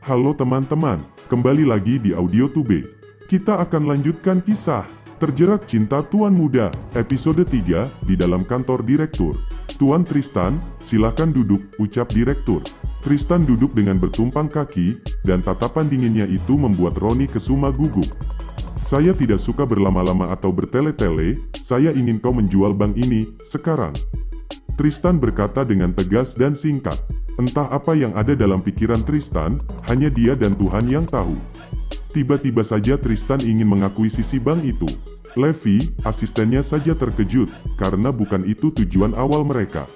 Halo teman-teman, kembali lagi di AudioTube. Kita akan lanjutkan kisah Terjerat Cinta Tuan Muda, episode 3 di dalam kantor direktur. Tuan Tristan, silakan duduk, ucap direktur. Tristan duduk dengan bertumpang kaki, dan tatapan dinginnya itu membuat Roni Kesuma gugup. Saya tidak suka berlama-lama atau bertele-tele, saya ingin kau menjual bank ini, sekarang. Tristan berkata dengan tegas dan singkat. Entah apa yang ada dalam pikiran Tristan, hanya dia dan Tuhan yang tahu. Tiba-tiba saja Tristan ingin mengakuisisi bank itu. Levi, asistennya saja terkejut, karena bukan itu tujuan awal mereka.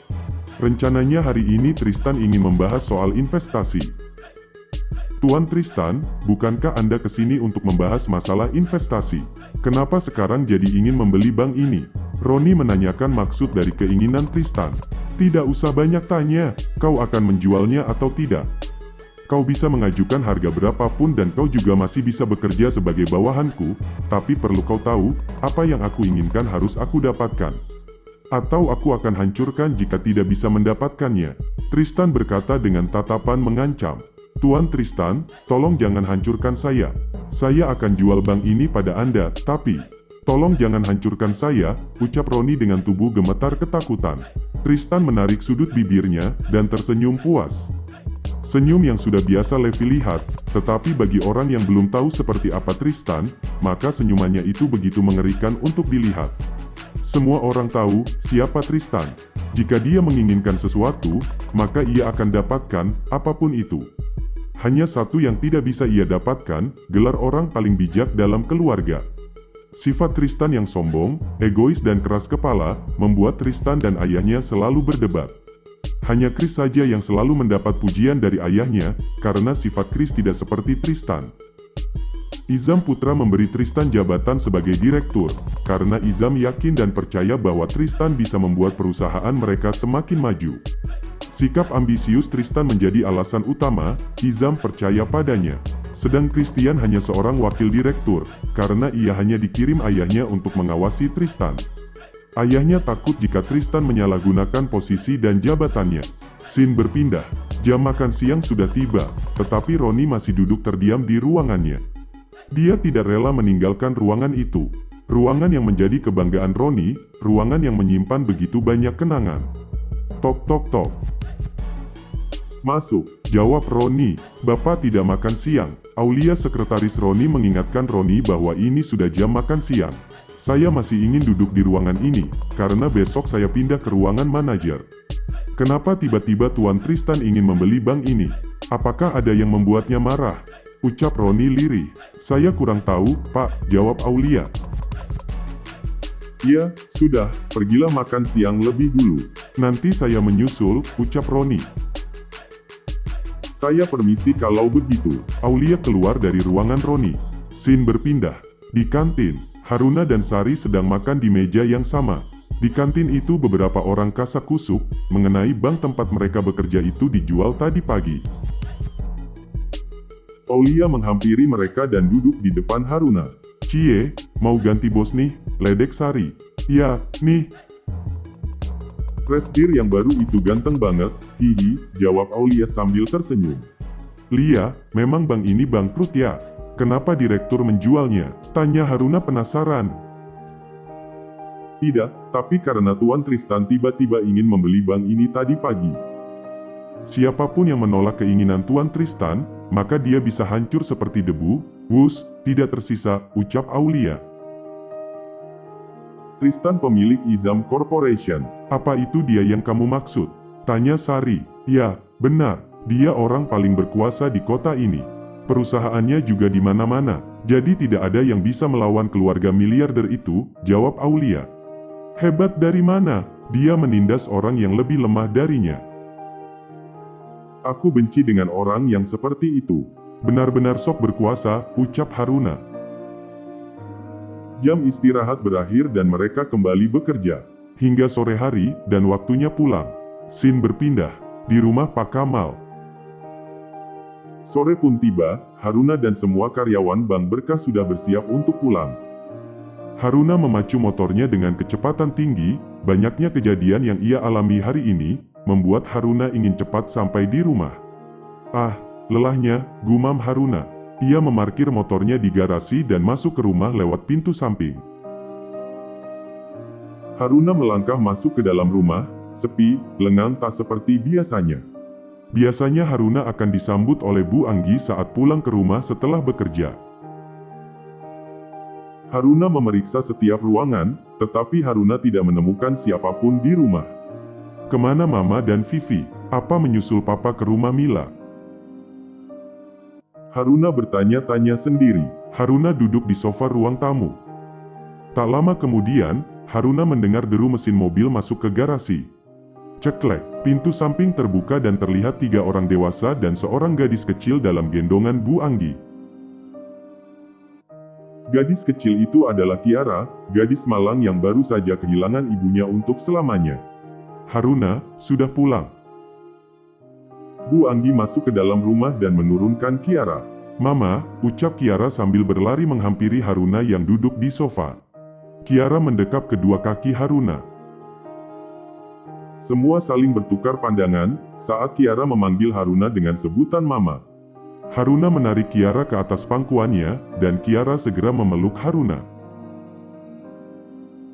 Rencananya hari ini Tristan ingin membahas soal investasi. Tuan Tristan, bukankah Anda kesini untuk membahas masalah investasi? Kenapa sekarang jadi ingin membeli bank ini? Roni menanyakan maksud dari keinginan Tristan. Tidak usah banyak tanya, kau akan menjualnya atau tidak. Kau bisa mengajukan harga berapapun dan kau juga masih bisa bekerja sebagai bawahanku, tapi perlu kau tahu, apa yang aku inginkan harus aku dapatkan. Atau aku akan hancurkan jika tidak bisa mendapatkannya. Tristan berkata dengan tatapan mengancam. Tuan Tristan, tolong jangan hancurkan saya. Saya akan jual bank ini pada Anda, tapi... Tolong jangan hancurkan saya, ucap Roni dengan tubuh gemetar ketakutan. Tristan menarik sudut bibirnya, dan tersenyum puas. Senyum yang sudah biasa Levi lihat, tetapi bagi orang yang belum tahu seperti apa Tristan, maka senyumannya itu begitu mengerikan untuk dilihat. Semua orang tahu siapa Tristan. Jika dia menginginkan sesuatu, maka ia akan dapatkan apapun itu. Hanya satu yang tidak bisa ia dapatkan, gelar orang paling bijak dalam keluarga. Sifat Tristan yang sombong, egois dan keras kepala, membuat Tristan dan ayahnya selalu berdebat. Hanya Chris saja yang selalu mendapat pujian dari ayahnya, karena sifat Chris tidak seperti Tristan. Izam Putra memberi Tristan jabatan sebagai direktur, karena Izam yakin dan percaya bahwa Tristan bisa membuat perusahaan mereka semakin maju. Sikap ambisius Tristan menjadi alasan utama, Izam percaya padanya. Sedang Christian hanya seorang wakil direktur, karena ia hanya dikirim ayahnya untuk mengawasi Tristan. Ayahnya takut jika Tristan menyalahgunakan posisi dan jabatannya. Scene berpindah. Jam makan siang sudah tiba, tetapi Roni masih duduk terdiam di ruangannya. Dia tidak rela meninggalkan ruangan itu. Ruangan yang menjadi kebanggaan Roni, ruangan yang menyimpan begitu banyak kenangan. Tok tok tok. Masuk, jawab Roni. Bapak tidak makan siang. Aulia sekretaris Roni mengingatkan Roni bahwa ini sudah jam makan siang. Saya masih ingin duduk di ruangan ini, karena besok saya pindah ke ruangan manajer. Kenapa tiba-tiba Tuan Tristan ingin membeli bank ini? Apakah ada yang membuatnya marah? Ucap Roni lirih. Saya kurang tahu, Pak, jawab Aulia. Ya, sudah, pergilah makan siang lebih dulu. Nanti saya menyusul, ucap Roni. Saya permisi kalau begitu. Aulia keluar dari ruangan Roni. Scene berpindah. Di kantin, Haruna dan Sari sedang makan di meja yang sama. Di kantin itu beberapa orang kasakusuk mengenai bank tempat mereka bekerja itu dijual tadi pagi. Aulia menghampiri mereka dan duduk di depan Haruna. Cie, mau ganti bos nih, ledek Sari. Ya, nih. Presidir yang baru itu ganteng banget, hihi, jawab Aulia sambil tersenyum. Lia, memang bank ini bangkrut ya? Kenapa direktur menjualnya? Tanya Haruna penasaran. Tidak, tapi karena Tuan Tristan tiba-tiba ingin membeli bank ini tadi pagi. Siapapun yang menolak keinginan Tuan Tristan, maka dia bisa hancur seperti debu, wus, tidak tersisa, ucap Aulia. Tristan pemilik Izam Corporation. Apa itu dia yang kamu maksud? Tanya Sari. Ya, benar. Dia orang paling berkuasa di kota ini. Perusahaannya juga di mana-mana. Jadi tidak ada yang bisa melawan keluarga miliarder itu, jawab Aulia. Hebat dari mana? Dia menindas orang yang lebih lemah darinya. Aku benci dengan orang yang seperti itu. Benar-benar sok berkuasa, ucap Haruna. Jam istirahat berakhir dan mereka kembali bekerja. Hingga sore hari, dan waktunya pulang. Scene berpindah. Di rumah Pak Kamal. Sore pun tiba, Haruna dan semua karyawan Bank Berkah sudah bersiap untuk pulang. Haruna memacu motornya dengan kecepatan tinggi. Banyaknya kejadian yang ia alami hari ini, membuat Haruna ingin cepat sampai di rumah. Ah, lelahnya, gumam Haruna. Ia memarkir motornya di garasi dan masuk ke rumah lewat pintu samping. Haruna melangkah masuk ke dalam rumah, sepi, lengang tak seperti biasanya. Biasanya Haruna akan disambut oleh Bu Anggi saat pulang ke rumah setelah bekerja. Haruna memeriksa setiap ruangan, tetapi Haruna tidak menemukan siapapun di rumah. Kemana Mama dan Vivi? Apa menyusul Papa ke rumah Mila? Haruna bertanya-tanya sendiri. Haruna duduk di sofa ruang tamu. Tak lama kemudian, Haruna mendengar deru mesin mobil masuk ke garasi. Ceklek, pintu samping terbuka dan terlihat 3 orang dewasa dan seorang gadis kecil dalam gendongan Bu Anggi. Gadis kecil itu adalah Kiara, gadis malang yang baru saja kehilangan ibunya untuk selamanya. Haruna, sudah pulang. Bu Anggi masuk ke dalam rumah dan menurunkan Kiara. Mama, ucap Kiara sambil berlari menghampiri Haruna yang duduk di sofa. Kiara mendekap kedua kaki Haruna. Semua saling bertukar pandangan, saat Kiara memanggil Haruna dengan sebutan Mama. Haruna menarik Kiara ke atas pangkuannya, dan Kiara segera memeluk Haruna.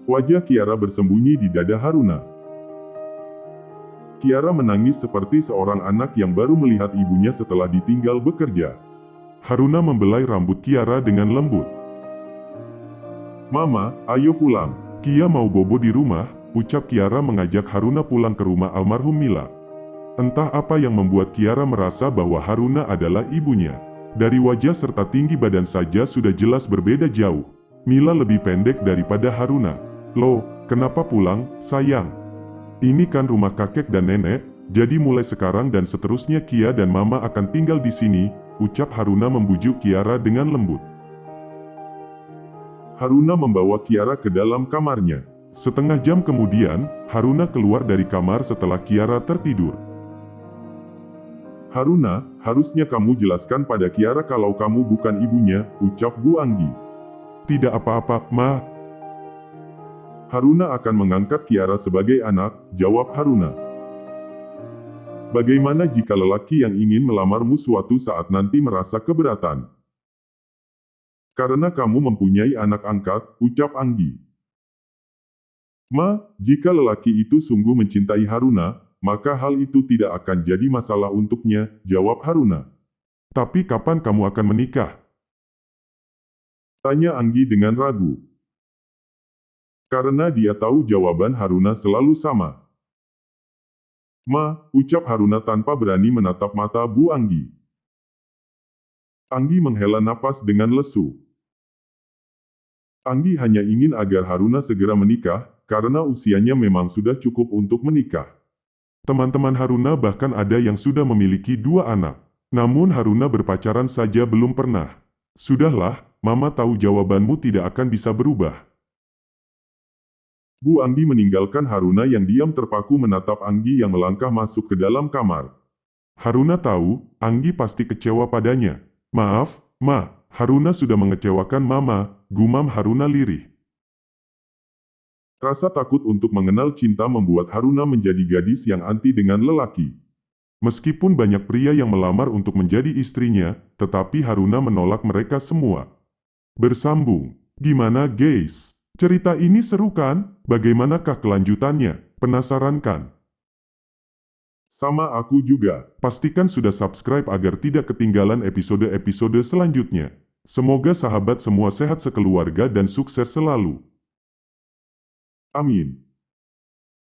Wajah Kiara bersembunyi di dada Haruna. Kiara menangis seperti seorang anak yang baru melihat ibunya setelah ditinggal bekerja. Haruna membelai rambut Kiara dengan lembut. Mama, ayo pulang. Kia mau bobo di rumah, ucap Kiara mengajak Haruna pulang ke rumah almarhum Mila. Entah apa yang membuat Kiara merasa bahwa Haruna adalah ibunya. Dari wajah serta tinggi badan saja sudah jelas berbeda jauh. Mila lebih pendek daripada Haruna. Loh, kenapa pulang, sayang? Ini kan rumah kakek dan nenek, jadi mulai sekarang dan seterusnya Kia dan Mama akan tinggal di sini, ucap Haruna membujuk Kiara dengan lembut. Haruna membawa Kiara ke dalam kamarnya. Setengah jam kemudian, Haruna keluar dari kamar setelah Kiara tertidur. Haruna, harusnya kamu jelaskan pada Kiara kalau kamu bukan ibunya, ucap Bu Anggi. Tidak apa-apa, Ma. Haruna akan mengangkat Kiara sebagai anak, jawab Haruna. Bagaimana jika lelaki yang ingin melamarmu suatu saat nanti merasa keberatan? Karena kamu mempunyai anak angkat, ucap Anggi. Ma, jika lelaki itu sungguh mencintai Haruna, maka hal itu tidak akan jadi masalah untuknya, jawab Haruna. Tapi kapan kamu akan menikah? Tanya Anggi dengan ragu. Karena dia tahu jawaban Haruna selalu sama. Ma, ucap Haruna tanpa berani menatap mata Bu Anggi. Anggi menghela napas dengan lesu. Anggi hanya ingin agar Haruna segera menikah, karena usianya memang sudah cukup untuk menikah. Teman-teman Haruna bahkan ada yang sudah memiliki 2 anak. Namun Haruna berpacaran saja belum pernah. Sudahlah, Mama tahu jawabanmu tidak akan bisa berubah. Bu Anggi meninggalkan Haruna yang diam terpaku menatap Anggi yang melangkah masuk ke dalam kamar. Haruna tahu, Anggi pasti kecewa padanya. Maaf, Ma, Haruna sudah mengecewakan Mama, gumam Haruna lirih. Rasa takut untuk mengenal cinta membuat Haruna menjadi gadis yang anti dengan lelaki. Meskipun banyak pria yang melamar untuk menjadi istrinya, tetapi Haruna menolak mereka semua. Bersambung. Gimana guys? Cerita ini seru kan? Bagaimanakah kelanjutannya? Penasaran kan? Sama aku juga. Pastikan sudah subscribe agar tidak ketinggalan episode-episode selanjutnya. Semoga sahabat semua sehat sekeluarga dan sukses selalu. Amin.